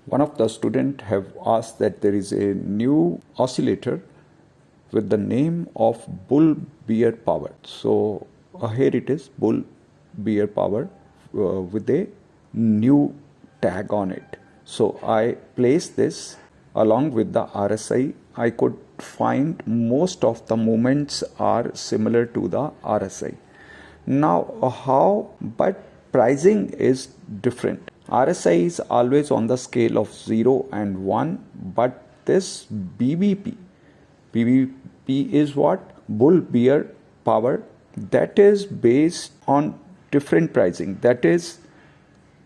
One of the student have asked that there is a new oscillator with the name of bull bear power. So here it is, bull bear power with a new tag on it. So I place this along with the RSI. I could find most of the movements are similar to the RSI. Now but pricing is different. RSI is always on the scale of 0 and 1, but this BBP is what? Bull bear power, that is based on different pricing, that is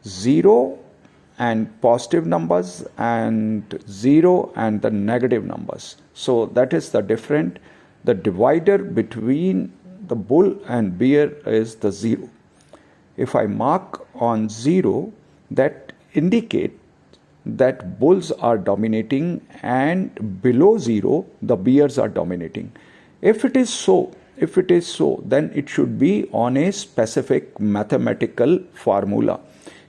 0 and positive numbers and 0 and the negative numbers. So that is the different. The divider between the bull and bear is the 0. If I mark on 0, that indicate that bulls are dominating and below 0 the bears are dominating. If it is so, then it should be on a specific mathematical formula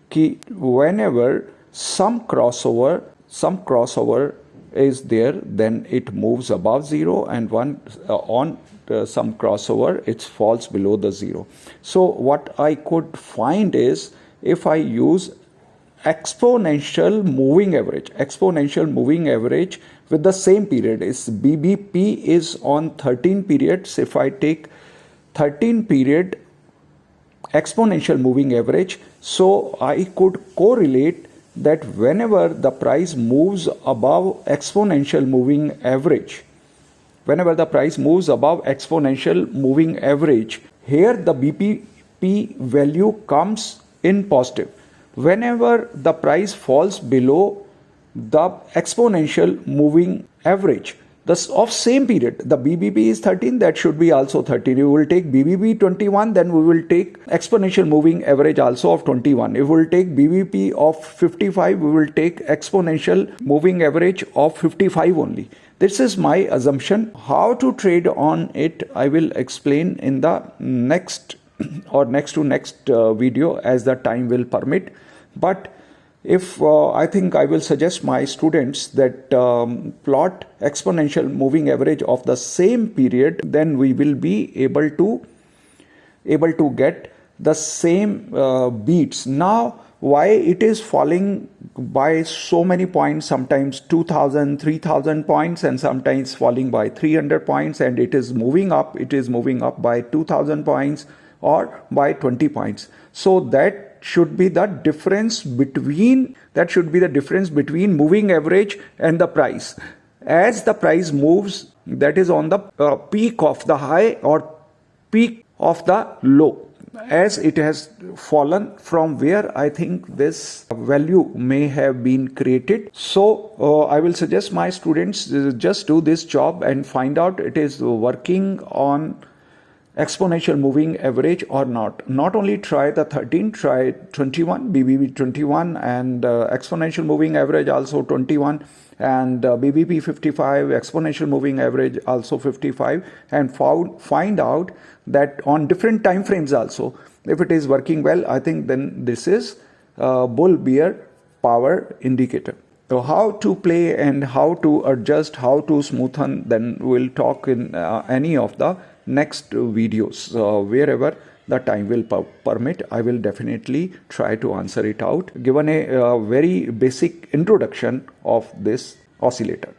कि whenever some crossover is there, then it moves above 0, and some crossover it falls below the 0. So what I could find is, if I use exponential moving average with the same period, is BBP is on 13 periods. If I take 13 period exponential moving average, so I could correlate that whenever the price moves above exponential moving average, here the BPP value comes in positive. Whenever the price falls below the exponential moving average of same period, the BBP is 13, that should be also 13. We will take BBP 21, then we will take exponential moving average also of 21. If we will take BBP of 55, we will take exponential moving average of 55 only. This is my assumption. How to trade on it, I will explain in the next or next to next video as the time will permit. But if I think I will suggest my students that plot exponential moving average of the same period, then we will be able to get the same beats. Now why it is falling by so many points, sometimes 2000, 3000 points, and sometimes falling by 300 points, and it is moving up by 2000 points or by 20 points. So that should be the difference between moving average and the price. As the price moves, that is on the peak of the high or peak of the low, as it has fallen from where I think this value may have been created. So I will suggest my students just do this job and find out it is working on exponential moving average or not. Not only try the 13, try 21, BBP 21, and exponential moving average also 21, and BBP 55, exponential moving average also 55, and find out that on different time frames also, if it is working well, I think then this is bull bear power indicator. So how to play and how to adjust, how to smoothen, then we'll talk in any of the next videos. Wherever the time will permit, I will definitely try to answer it out, given a very basic introduction of this oscillator.